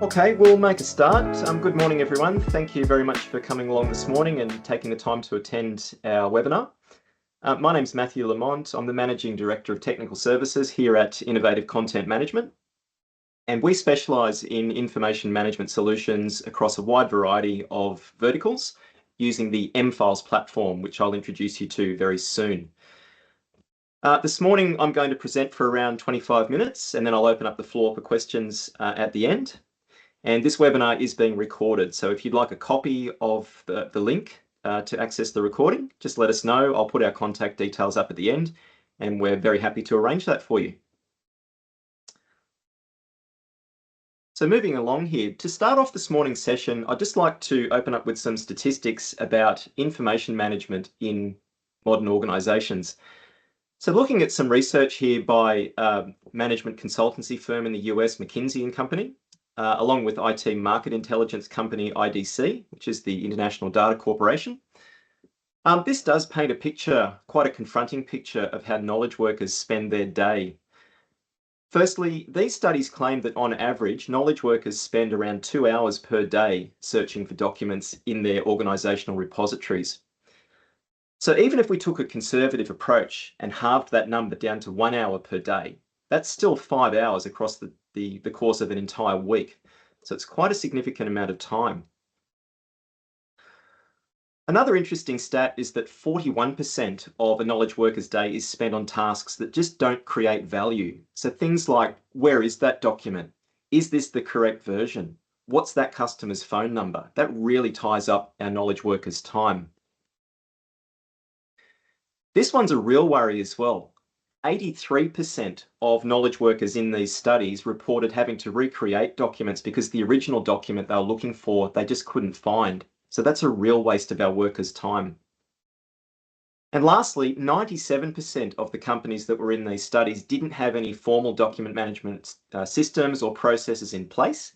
Okay, we'll make a start. Good morning, everyone. Thank you very much for coming along this morning and taking the time to attend our webinar. My name's Matthew Lamont. I'm the Managing Director of Technical Services here at Innovative Content Management. And we specialise in information management solutions across a wide variety of verticals using the mFiles platform, which I'll introduce you to very soon. This morning, I'm going to present for around 25 minutes, and then I'll open up the floor for questions at the end. And this webinar is being recorded. So if you'd like a copy of the link to access the recording, just let us know. I'll put our contact details up at the end, and we're very happy to arrange that for you. So moving along here, to start off this morning's session, I'd just like to open up with some statistics about information management in modern organizations. So looking at some research here by management consultancy firm in the US, McKinsey & Company, along with IT market intelligence company IDC, which is the International Data Corporation. This does paint a picture, quite a confronting picture, of how knowledge workers spend their day. Firstly, these studies claim that on average, knowledge workers spend around 2 hours per day searching for documents in their organizational repositories. So even if we took a conservative approach and halved that number down to 1 hour per day, that's still 5 hours across the course of an entire week. So it's quite a significant amount of time. Another interesting stat is that 41% of a knowledge worker's day is spent on tasks that just don't create value. So things like, where is that document? Is this the correct version? What's that customer's phone number? That really ties up our knowledge workers' time. This one's a real worry as well. 83% of knowledge workers in these studies reported having to recreate documents because the original document they were looking for, they just couldn't find. So that's a real waste of our workers' time. And lastly, 97% of the companies that were in these studies didn't have any formal document management systems or processes in place,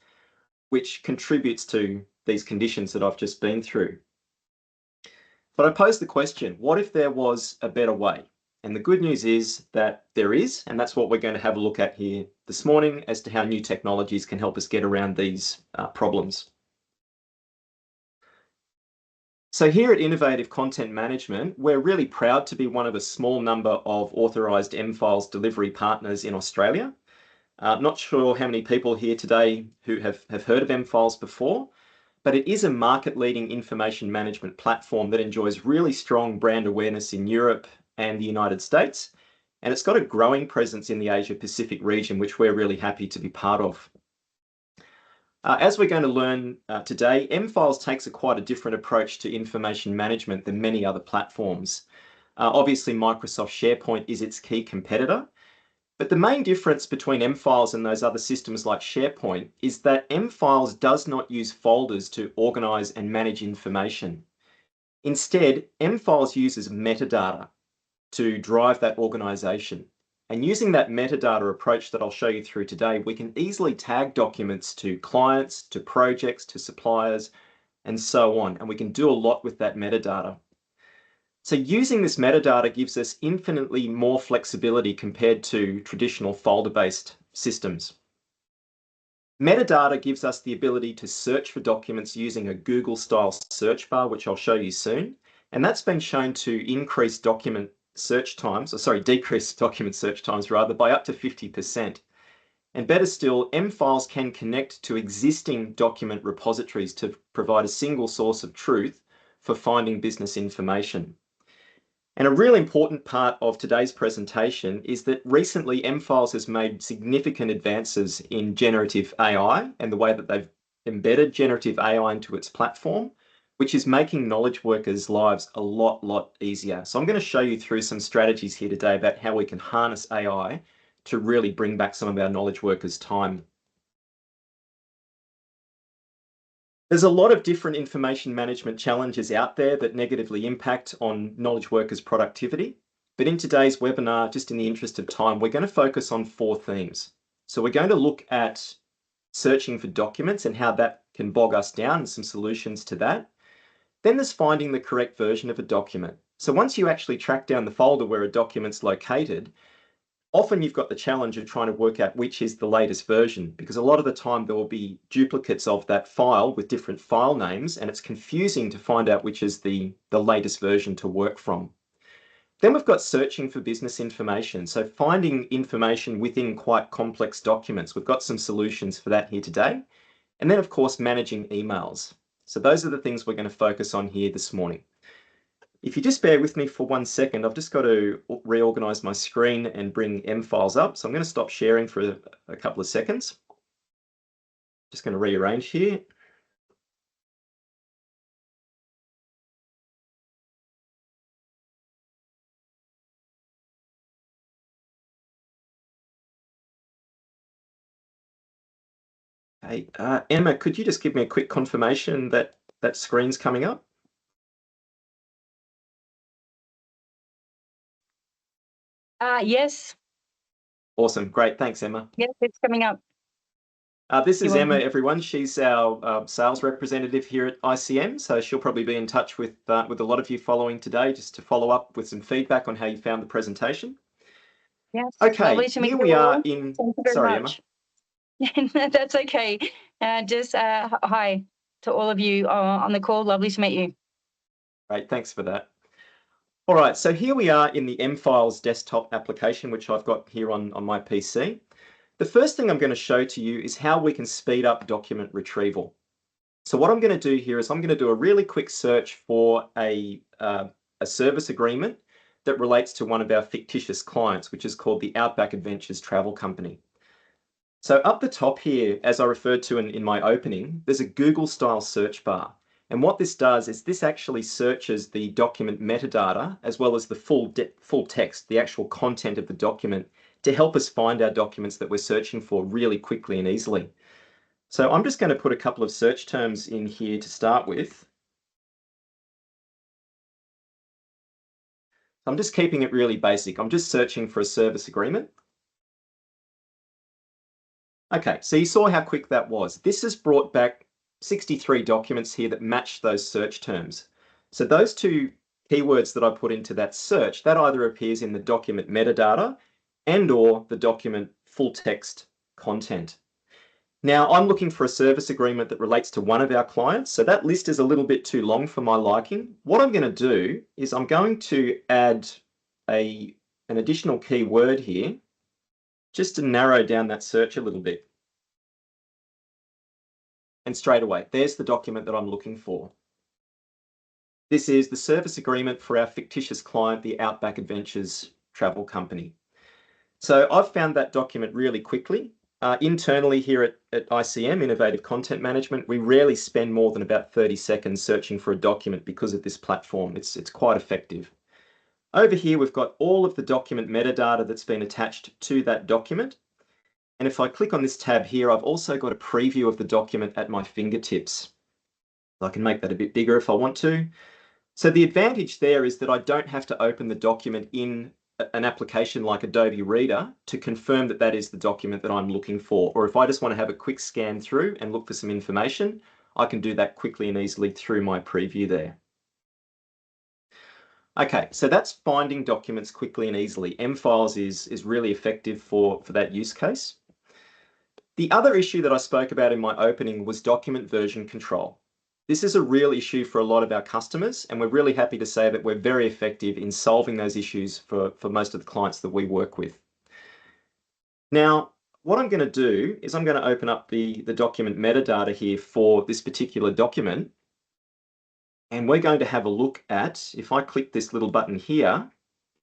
which contributes to these conditions that I've just been through. But I pose the question, what if there was a better way? And the good news is that there is, and that's what we're going to have a look at here this morning as to how new technologies can help us get around these problems. So here at Innovative Content Management, we're really proud to be one of a small number of authorised mFiles delivery partners in Australia. Not sure how many people here today who have heard of mFiles before, but it is a market-leading information management platform that enjoys really strong brand awareness in Europe and the United States, and it's got a growing presence in the Asia-Pacific region, which we're really happy to be part of. As we're going to learn today, mFiles takes quite a different approach to information management than many other platforms. Obviously, Microsoft SharePoint is its key competitor, but the main difference between mFiles and those other systems like SharePoint is that mFiles does not use folders to organize and manage information. Instead, mFiles uses metadata to drive that organization. And using that metadata approach that I'll show you through today, we can easily tag documents to clients, to projects, to suppliers, and so on. And we can do a lot with that metadata. So using this metadata gives us infinitely more flexibility compared to traditional folder-based systems. Metadata gives us the ability to search for documents using a Google-style search bar, which I'll show you soon. And that's been shown to decrease document search times rather, by up to 50%. And better still, mFiles can connect to existing document repositories to provide a single source of truth for finding business information. And a really important part of today's presentation is that recently mFiles has made significant advances in generative AI and the way that they've embedded generative AI into its platform, which is making knowledge workers' lives a lot easier. So I'm going to show you through some strategies here today about how we can harness AI to really bring back some of our knowledge workers' time. There's a lot of different information management challenges out there that negatively impact on knowledge workers' productivity. But in today's webinar, just in the interest of time, we're going to focus on 4 themes. So we're going to look at searching for documents and how that can bog us down and some solutions to that. Then there's finding the correct version of a document. So once you actually track down the folder where a document's located, often you've got the challenge of trying to work out which is the latest version, because a lot of the time there will be duplicates of that file with different file names, and it's confusing to find out which is the latest version to work from. Then we've got searching for business information. So finding information within quite complex documents. We've got some solutions for that here today. And then of course, managing emails. So those are the things we're going to focus on here this morning. If you just bear with me for 1 second, I've just got to reorganize my screen and bring M files up. So I'm going to stop sharing for a couple of seconds. Just going to rearrange here. Hey, Emma, could you just give me a quick confirmation that that screen's coming up? Yes. Awesome. Great. Thanks, Emma. Yes, it's coming up. This is You're Emma, welcome. everyone. She's our sales representative here at ICM, so she'll probably be in touch with a lot of you following today, just to follow up with some feedback on how you found the presentation. Yes. Okay, Lovely to meet here you we are all. in. Thank you very Sorry, Emma. much. That's okay. Just hi to all of you on the call. Lovely to meet you. Great, thanks for that. All right, so here we are in the M-Files desktop application, which I've got here on my PC. The first thing I'm going to show to you is how we can speed up document retrieval. So what I'm going to do here is I'm going to do a really quick search for a service agreement that relates to one of our fictitious clients, which is called the Outback Adventures Travel Company. So up the top here, as I referred to in my opening, there's a Google style search bar. And what this does is this actually searches the document metadata as well as the full text, the actual content of the document, to help us find our documents that we're searching for really quickly and easily. So I'm just going to put a couple of search terms in here to start with. I'm just keeping it really basic. I'm just searching for a service agreement. Okay, so you saw how quick that was. This has brought back 63 documents here that match those search terms. So those two keywords that I put into that search, that either appears in the document metadata and/or the document full text content. Now, I'm looking for a service agreement that relates to one of our clients, so that list is a little bit too long for my liking. What I'm going to do is I'm going to add an additional keyword here, just to narrow down that search a little bit. And straight away, there's the document that I'm looking for. This is the service agreement for our fictitious client, the Outback Adventures Travel Company. So I've found that document really quickly. Internally here at ICM, Innovative Content Management, we rarely spend more than about 30 seconds searching for a document because of this platform. It's quite effective. Over here, we've got all of the document metadata that's been attached to that document. And if I click on this tab here, I've also got a preview of the document at my fingertips. I can make that a bit bigger if I want to. So the advantage there is that I don't have to open the document in an application like Adobe Reader to confirm that that is the document that I'm looking for. Or if I just want to have a quick scan through and look for some information, I can do that quickly and easily through my preview there. Okay, so that's finding documents quickly and easily. M-Files is really effective for that use case. The other issue that I spoke about in my opening was document version control. This is a real issue for a lot of our customers, and we're really happy to say that we're very effective in solving those issues for most of the clients that we work with. Now, what I'm going to do is I'm going to open up the document metadata here for this particular document, and we're going to have a look at, if I click this little button here,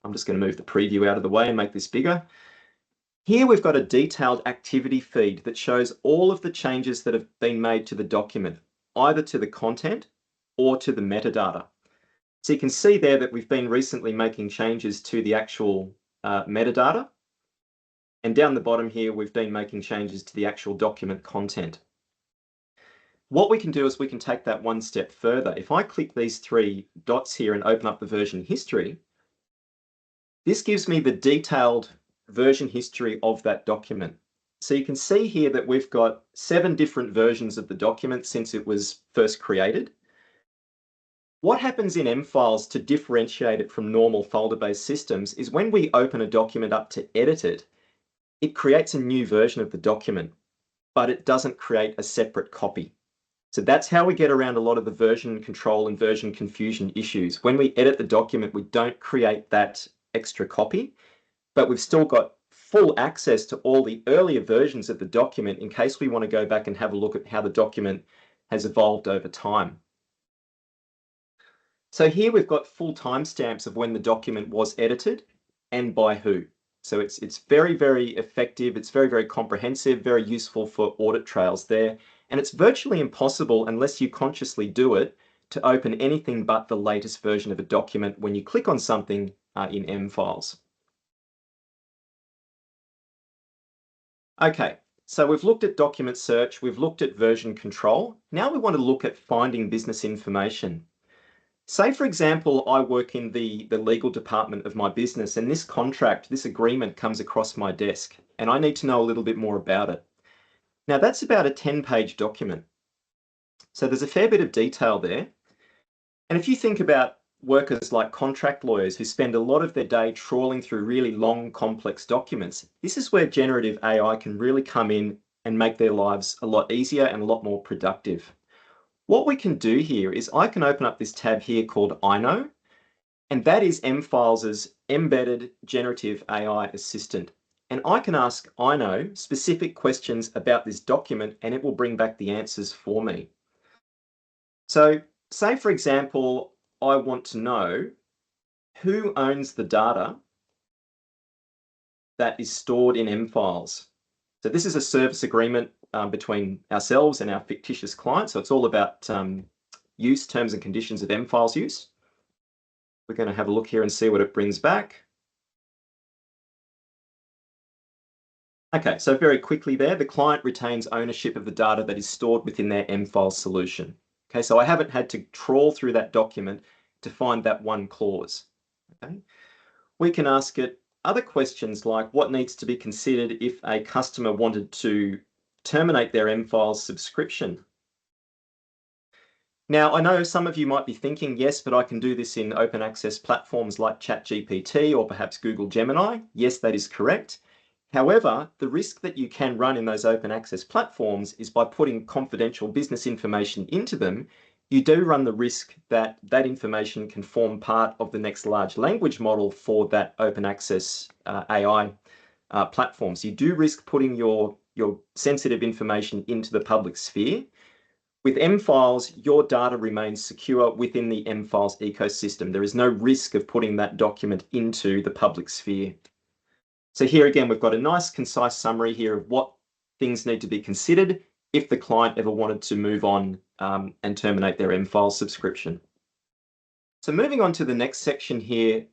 I'm just going to move the preview out of the way and make this bigger. Here we've got a detailed activity feed that shows all of the changes that have been made to the document, either to the content or to the metadata. So you can see there that we've been recently making changes to the actual metadata. And down the bottom here, we've been making changes to the actual document content. What we can do is we can take that one step further. If I click these three dots here and open up the version history, this gives me the detailed version history of that document. So you can see here that we've got 7 different versions of the document since it was first created. What happens in M-Files to differentiate it from normal folder-based systems is when we open a document up to edit it, it creates a new version of the document, but it doesn't create a separate copy. So that's how we get around a lot of the version control and version confusion issues. When we edit the document, we don't create that extra copy, but we've still got full access to all the earlier versions of the document in case we want to go back and have a look at how the document has evolved over time. So here we've got full timestamps of when the document was edited and by who. So it's very, very effective. It's very, very comprehensive, very useful for audit trails there. And it's virtually impossible, unless you consciously do it, to open anything but the latest version of a document when you click on something in M-Files. Okay, so we've looked at document search, we've looked at version control. Now we want to look at finding business information. Say, for example, I work in the legal department of my business, and this contract, this agreement comes across my desk, and I need to know a little bit more about it. Now, that's about a 10-page document. So there's a fair bit of detail there. And if you think about workers like contract lawyers who spend a lot of their day trawling through really long, complex documents, this is where generative AI can really come in and make their lives a lot easier and a lot more productive. What we can do here is I can open up this tab here called I know, and that is M-Files' embedded generative AI assistant. And I can ask I know specific questions about this document, and it will bring back the answers for me. So say, for example, I want to know who owns the data that is stored in M-Files. So this is a service agreement between ourselves and our fictitious client. So it's all about use, terms and conditions of M-Files use. We're going to have a look here and see what it brings back. Okay, so very quickly there, the client retains ownership of the data that is stored within their M-Files solution. Okay, so I haven't had to trawl through that document to find that one clause. Okay, we can ask it other questions like what needs to be considered if a customer wanted to terminate their M-Files subscription. Now, I know some of you might be thinking, yes, but I can do this in open access platforms like ChatGPT or perhaps Google Gemini. Yes, that is correct. However, the risk that you can run in those open access platforms is by putting confidential business information into them, you do run the risk that that information can form part of the next large language model for that open access AI platform. So you do risk putting your sensitive information into the public sphere. With M-Files, your data remains secure within the M-Files ecosystem. There is no risk of putting that document into the public sphere. So here again, we've got a nice concise summary here of what things need to be considered if the client ever wanted to move on and terminate their M-Files subscription. So moving on to the next section here,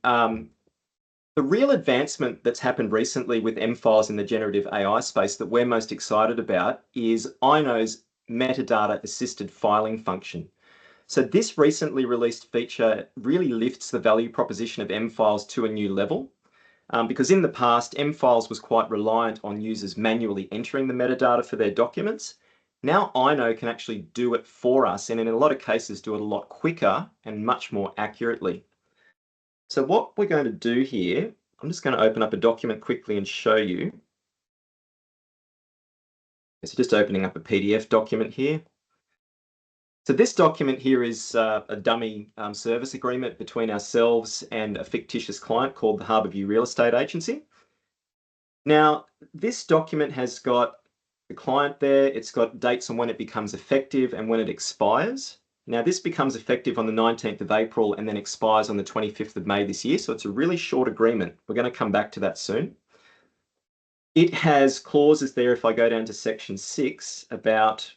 the real advancement that's happened recently with M-Files in the generative AI space that we're most excited about is I-Know's metadata assisted filing function. So this recently released feature really lifts the value proposition of M-Files to a new level. Because in the past, M-Files was quite reliant on users manually entering the metadata for their documents. Now I-Know can actually do it for us, and in a lot of cases do it a lot quicker and much more accurately. So what we're going to do here, I'm just going to open up a document quickly and show you. It's just opening up a PDF document here. So this document here is a dummy service agreement between ourselves and a fictitious client called the Harbourview Real Estate Agency. Now, this document has got the client there, it's got dates on when it becomes effective and when it expires. Now, this becomes effective on the 19th of April and then expires on the 25th of May this year, so it's a really short agreement. We're going to come back to that soon. It has clauses there, if I go down to section 6, about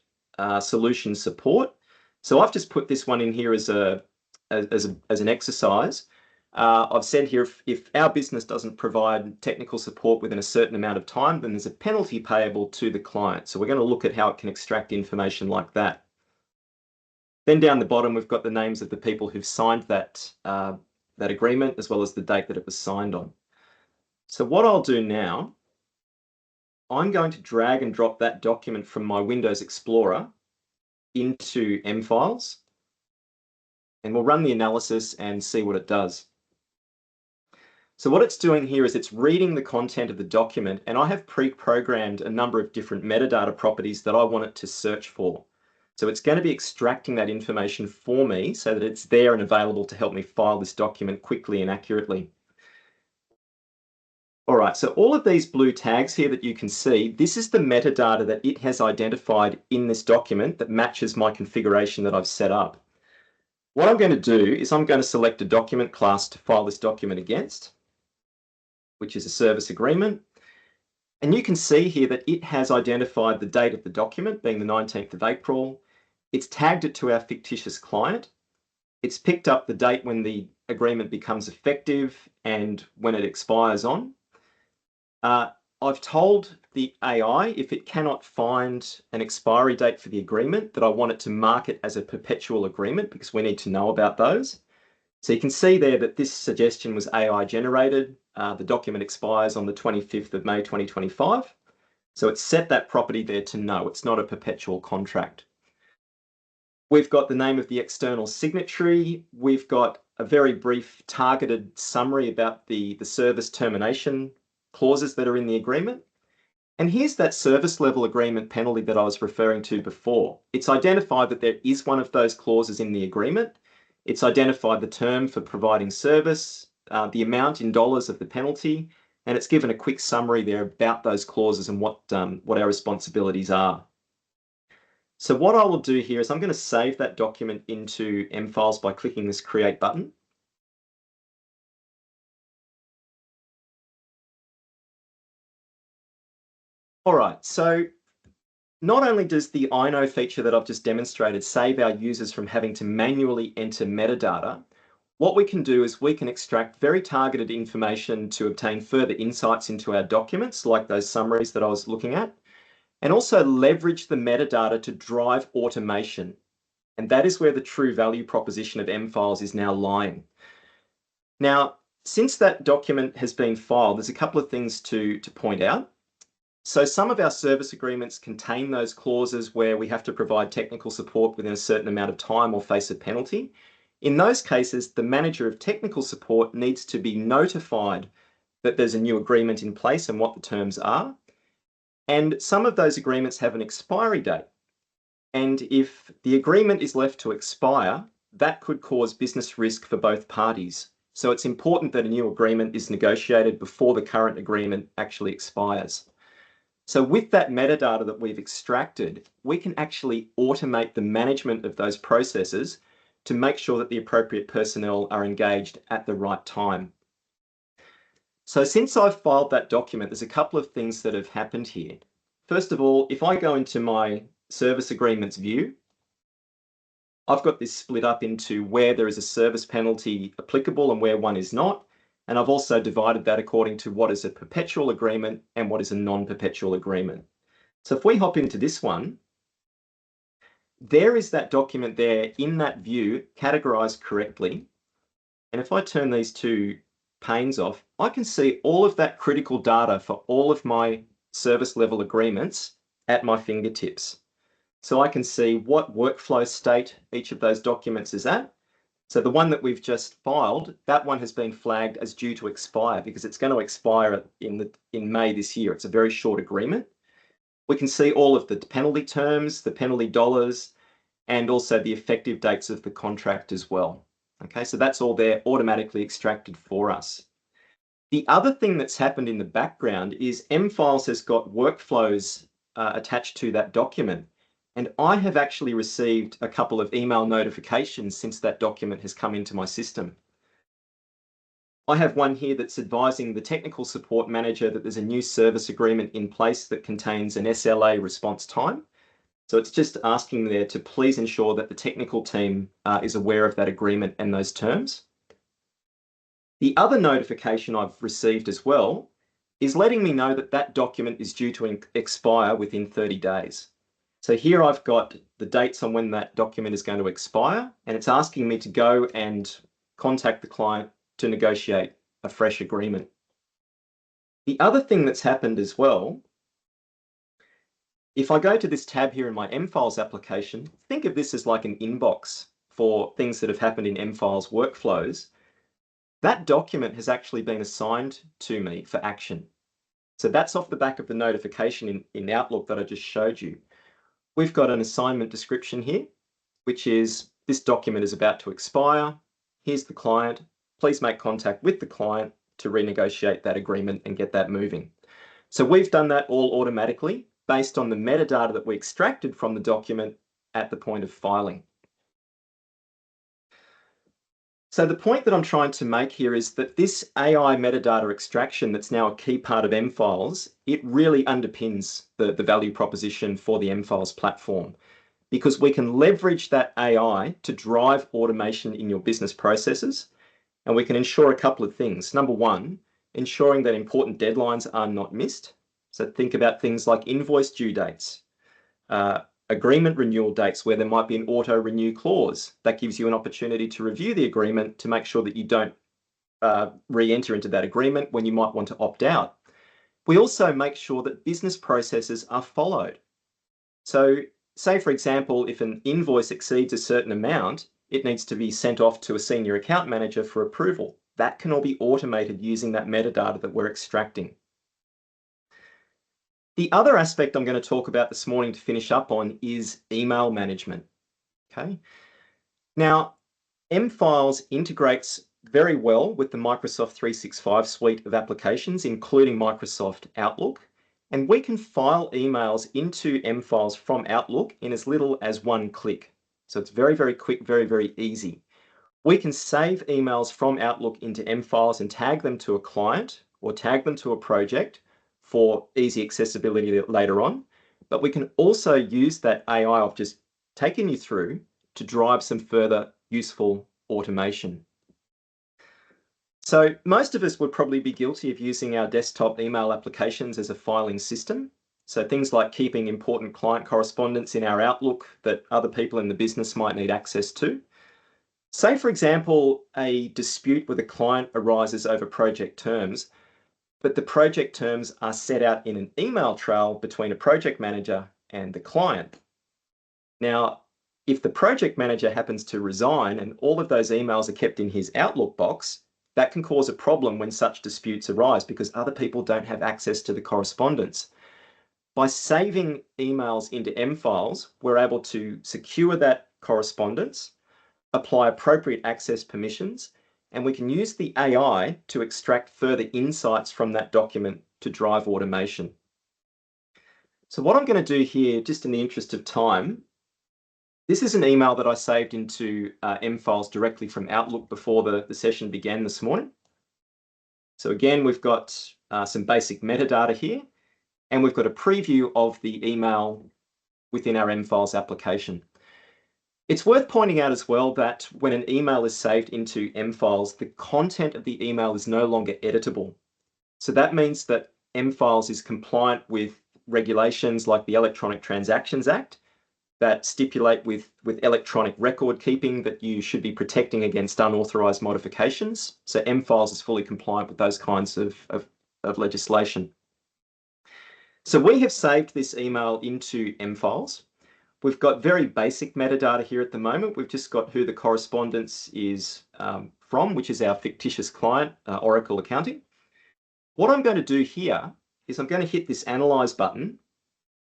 solution support. So I've just put this one in here as an exercise. I've said here, if our business doesn't provide technical support within a certain amount of time, then there's a penalty payable to the client. So we're going to look at how it can extract information like that. Then down the bottom, we've got the names of the people who've signed that agreement, as well as the date that it was signed on. So what I'll do now, I'm going to drag and drop that document from my Windows Explorer into M-Files. And we'll run the analysis and see what it does. So what it's doing here is it's reading the content of the document, and I have pre-programmed a number of different metadata properties that I want it to search for. So it's going to be extracting that information for me so that it's there and available to help me file this document quickly and accurately. All right, so all of these blue tags here that you can see, this is the metadata that it has identified in this document that matches my configuration that I've set up. What I'm going to do is I'm going to select a document class to file this document against, which is a service agreement. And you can see here that it has identified the date of the document, being the 19th of April. It's tagged it to our fictitious client. It's picked up the date when the agreement becomes effective and when it expires on. I've told the AI if it cannot find an expiry date for the agreement that I want it to mark it as a perpetual agreement because we need to know about those. So you can see there that this suggestion was AI generated. The document expires on the 25th of May 2025. So it's set that property there to no, it's not a perpetual contract. We've got the name of the external signatory. We've got a very brief targeted summary about the service termination clauses that are in the agreement. And here's that service level agreement penalty that I was referring to before. It's identified that there is one of those clauses in the agreement. It's identified the term for providing service, the amount in dollars of the penalty, and it's given a quick summary there about those clauses and what our responsibilities are. So what I will do here is I'm going to save that document into M-Files by clicking this Create button. All right, so not only does the I know feature that I've just demonstrated save our users from having to manually enter metadata, what we can do is we can extract very targeted information to obtain further insights into our documents, like those summaries that I was looking at, and also leverage the metadata to drive automation. And that is where the true value proposition of M-Files is now lying. Now, since that document has been filed, there's a couple of things to point out. So some of our service agreements contain those clauses where we have to provide technical support within a certain amount of time or face a penalty. In those cases, the manager of technical support needs to be notified that there's a new agreement in place and what the terms are. And some of those agreements have an expiry date. And if the agreement is left to expire, that could cause business risk for both parties. So it's important that a new agreement is negotiated before the current agreement actually expires. So with that metadata that we've extracted, we can actually automate the management of those processes to make sure that the appropriate personnel are engaged at the right time. So since I've filed that document, there's a couple of things that have happened here. First of all, if I go into my service agreements view, I've got this split up into where there is a service penalty applicable and where one is not. And I've also divided that according to what is a perpetual agreement and what is a non-perpetual agreement. So if we hop into this one, there is that document there in that view, categorized correctly. And if I turn these two panes off, I can see all of that critical data for all of my service level agreements at my fingertips. So I can see what workflow state each of those documents is at. So the one that we've just filed, that one has been flagged as due to expire because it's going to expire in May this year. It's a very short agreement. We can see all of the penalty terms, the penalty dollars, and also the effective dates of the contract as well. Okay, so that's all there automatically extracted for us. The other thing that's happened in the background is M-Files has got workflows attached to that document. And I have actually received a couple of email notifications since that document has come into my system. I have one here that's advising the technical support manager that there's a new service agreement in place that contains an SLA response time. So it's just asking there to please ensure that the technical team is aware of that agreement and those terms. The other notification I've received as well is letting me know that that document is due to expire within 30 days. So here I've got the dates on when that document is going to expire, and it's asking me to go and contact the client to negotiate a fresh agreement. The other thing that's happened as well, if I go to this tab here in my M-Files application, think of this as like an inbox for things that have happened in M-Files workflows, that document has actually been assigned to me for action. So that's off the back of the notification in Outlook that I just showed you. We've got an assignment description here, which is this document is about to expire. Here's the client. Please make contact with the client to renegotiate that agreement and get that moving. So we've done that all automatically based on the metadata that we extracted from the document at the point of filing. So the point that I'm trying to make here is that this AI metadata extraction that's now a key part of M-Files, it really underpins the value proposition for the M-Files platform, because we can leverage that AI to drive automation in your business processes, and we can ensure a couple of things. Number one, ensuring that important deadlines are not missed. So think about things like invoice due dates, agreement renewal dates where there might be an auto renew clause. That gives you an opportunity to review the agreement to make sure that you don't re-enter into that agreement when you might want to opt out. We also make sure that business processes are followed. So say, for example, if an invoice exceeds a certain amount, it needs to be sent off to a senior account manager for approval. That can all be automated using that metadata that we're extracting. The other aspect I'm going to talk about this morning to finish up on is email management. Okay. Now, M-Files integrates very well with the Microsoft 365 suite of applications, including Microsoft Outlook, and we can file emails into M-Files from Outlook in as little as one click. So it's very, very quick, very, very easy. We can save emails from Outlook into M-Files and tag them to a client or tag them to a project for easy accessibility later on. But we can also use that AI I've just taken you through to drive some further useful automation. So most of us would probably be guilty of using our desktop email applications as a filing system. So things like keeping important client correspondence in our Outlook that other people in the business might need access to. Say, for example, a dispute with a client arises over project terms, but the project terms are set out in an email trail between a project manager and the client. Now, if the project manager happens to resign and all of those emails are kept in his Outlook box, that can cause a problem when such disputes arise because other people don't have access to the correspondence. By saving emails into M-Files, we're able to secure that correspondence, apply appropriate access permissions, and we can use the AI to extract further insights from that document to drive automation. So what I'm going to do here, just in the interest of time, this is an email that I saved into M-Files directly from Outlook before the session began this morning. So again, we've got some basic metadata here, and we've got a preview of the email within our M-Files application. It's worth pointing out as well that when an email is saved into M-Files, the content of the email is no longer editable. So that means that M-Files is compliant with regulations like the Electronic Transactions Act that stipulate with electronic record keeping that you should be protecting against unauthorized modifications. So M-Files is fully compliant with those kinds of legislation. So we have saved this email into M-Files. We've got very basic metadata here at the moment. We've just got who the correspondence is from, which is our fictitious client, Oracle Accounting. What I'm going to do here is I'm going to hit this Analyze button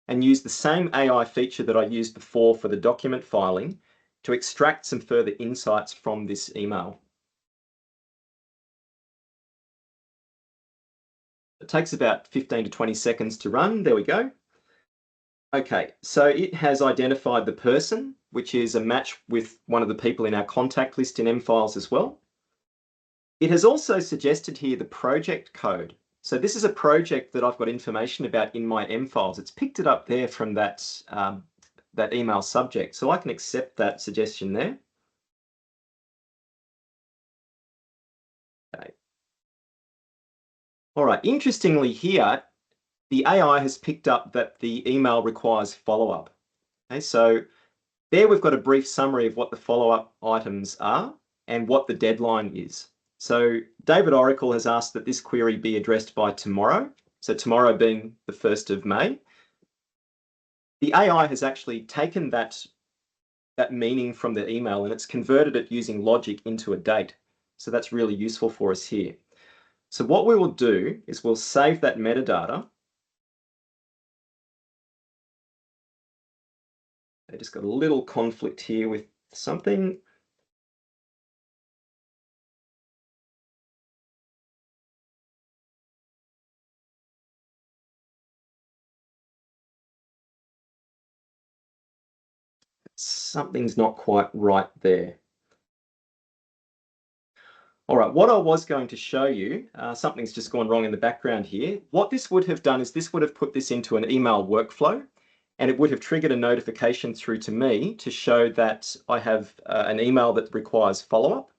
and use the same AI feature that I used before for the document filing to extract some further insights from this email. It takes about 15 to 20 seconds to run. There we go. Okay, so it has identified the person, which is a match with one of the people in our contact list in M-Files as well. It has also suggested here the project code. So this is a project that I've got information about in my M-Files. It's picked it up there from that email subject. So I can accept that suggestion there. Okay. All right, interestingly here, the AI has picked up that the email requires follow-up. Okay, so there we've got a brief summary of what the follow-up items are and what the deadline is. So David Oracle has asked that this query be addressed by tomorrow. So tomorrow being the 1st of May. The AI has actually taken that that meaning from the email, and it's converted it using logic into a date. So that's really useful for us here. So what we will do is we'll save that metadata. I just got a little conflict here with something. Something's not quite right there. All right, what I was going to show you, something's just gone wrong in the background here. What this would have done is this would have put this into an email workflow, and it would have triggered a notification through to me to show that I have an email that requires follow-up.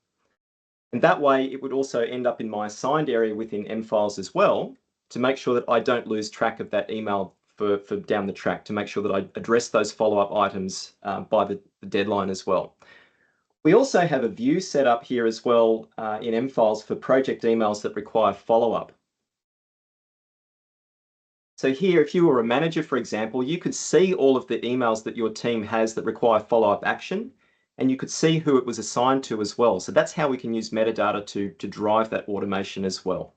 And that way it would also end up in my assigned area within mFiles as well, to make sure that I don't lose track of that email for down the track, to make sure that I address those follow-up items by the deadline as well. We also have a view set up here as well in mFiles for project emails that require follow-up. So here, if you were a manager, for example, you could see all of the emails that your team has that require follow-up action, and you could see who it was assigned to as well. So that's how we can use metadata to drive that automation as well.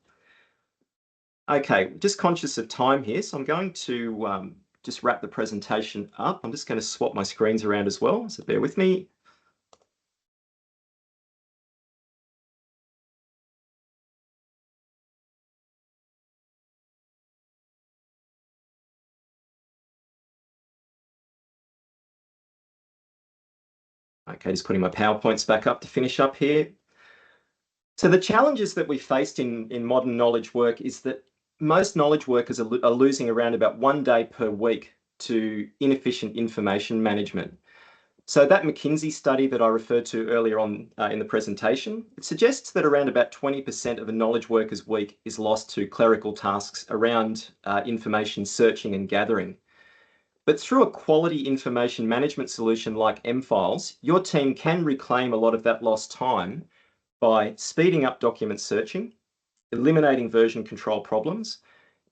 Okay, just conscious of time here, so I'm going to just wrap the presentation up. I'm just going to swap my screens around as well, so bear with me. Okay, just putting my PowerPoints back up to finish up here. So the challenges that we faced in modern knowledge work is that most knowledge workers are losing around about 1 day per week to inefficient information management. So that McKinsey study that I referred to earlier on in the presentation, it suggests that around about 20% of a knowledge worker's week is lost to clerical tasks around information searching and gathering. But through a quality information management solution like mFiles, your team can reclaim a lot of that lost time by speeding up document searching, eliminating version control problems,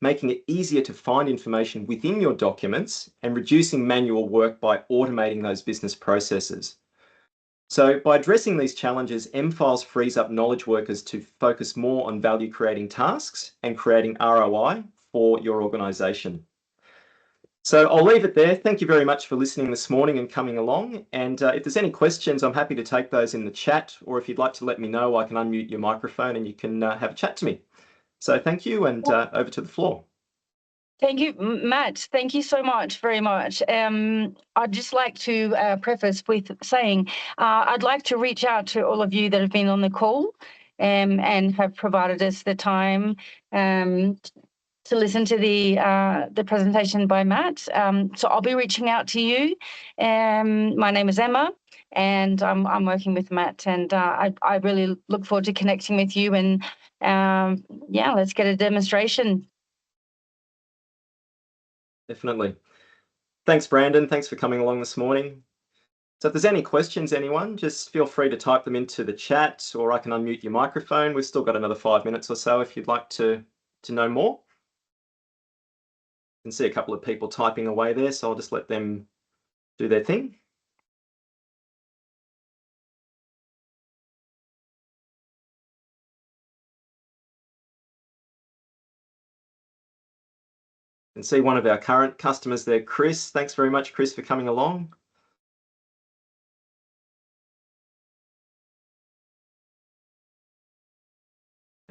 making it easier to find information within your documents, and reducing manual work by automating those business processes. So by addressing these challenges, mFiles frees up knowledge workers to focus more on value creating tasks and creating ROI for your organization. So I'll leave it there. Thank you very much for listening this morning and coming along. And if there's any questions, I'm happy to take those in the chat, or if you'd like to let me know, I can unmute your microphone and you can have a chat to me. So thank you, and over to the floor. Thank you, Matt. Thank you so much, very much. I'd just like to preface with saying I'd like to reach out to all of you that have been on the call and have provided us the time to listen to the presentation by Matt. So I'll be reaching out to you. My name is Emma, and I'm working with Matt, and I really look forward to connecting with you. And yeah, let's get a demonstration. Definitely. Thanks, Brandon. Thanks for coming along this morning. So if there's any questions, anyone, just feel free to type them into the chat, or I can unmute your microphone. We've still got another 5 minutes or so if you'd like to know more. I can see a couple of people typing away there, so I'll just let them do their thing. And see one of our current customers there, Chris. Thanks very much, Chris, for coming along.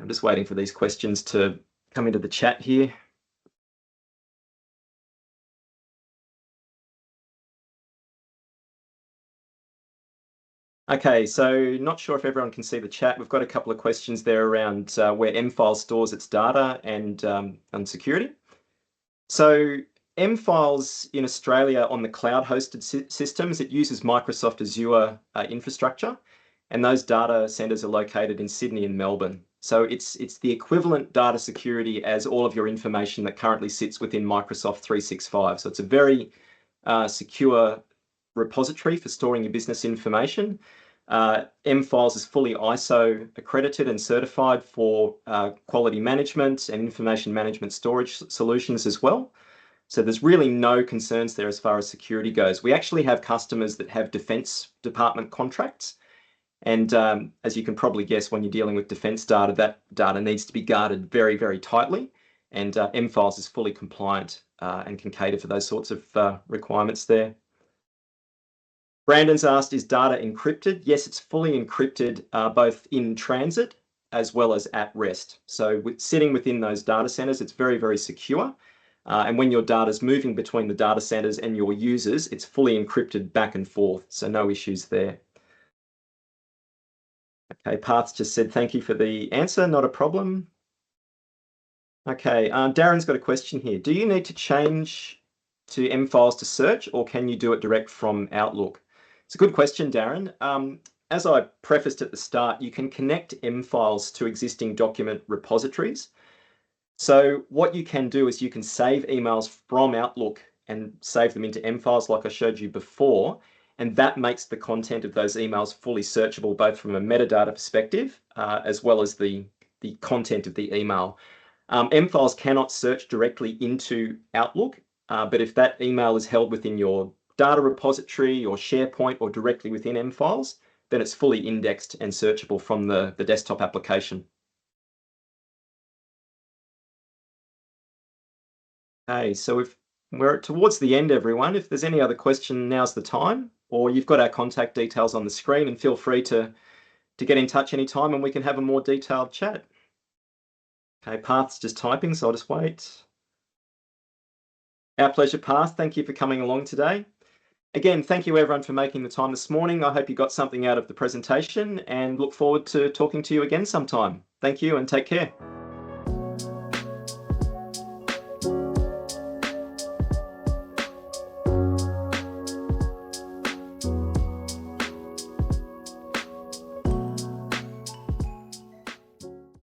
I'm just waiting for these questions to come into the chat here. Okay, so not sure if everyone can see the chat. We've got a couple of questions there around where mFiles stores its data and security. So mFiles in Australia on the cloud-hosted systems, it uses Microsoft Azure infrastructure, and those data centers are located in Sydney and Melbourne. So it's the equivalent data security as all of your information that currently sits within Microsoft 365. So it's a very secure repository for storing your business information. mFiles is fully ISO accredited and certified for quality management and information management storage solutions as well. So there's really no concerns there as far as security goes. We actually have customers that have Defence Department contracts. And as you can probably guess, when you're dealing with defence data, that data needs to be guarded very, very tightly. And mFiles is fully compliant and can cater for those sorts of requirements there. Brandon's asked, is data encrypted? Yes, it's fully encrypted both in transit as well as at rest. So sitting within those data centers, it's very, very secure. And when your data is moving between the data centers and your users, it's fully encrypted back and forth. So no issues there. Okay, Parth's just said, thank you for the answer, not a problem. Okay, Darren's got a question here. Do you need to change to mFiles to search, or can you do it direct from Outlook? It's a good question, Darren. As I prefaced at the start, you can connect mFiles to existing document repositories. So what you can do is you can save emails from Outlook and save them into mFiles like I showed you before, and that makes the content of those emails fully searchable, both from a metadata perspective, as well as the content of the email. mFiles cannot search directly into Outlook, but if that email is held within your data repository or SharePoint or directly within mFiles, then it's fully indexed and searchable from the desktop application. Okay, so if we're towards the end, everyone, if there's any other question, now's the time, or you've got our contact details on the screen, and feel free to get in touch anytime and we can have a more detailed chat. Okay, Parth's just typing, so I'll just wait. Our pleasure, Parth. Thank you for coming along today. Again, thank you everyone for making the time this morning. I hope you got something out of the presentation and look forward to talking to you again sometime. Thank you and take care.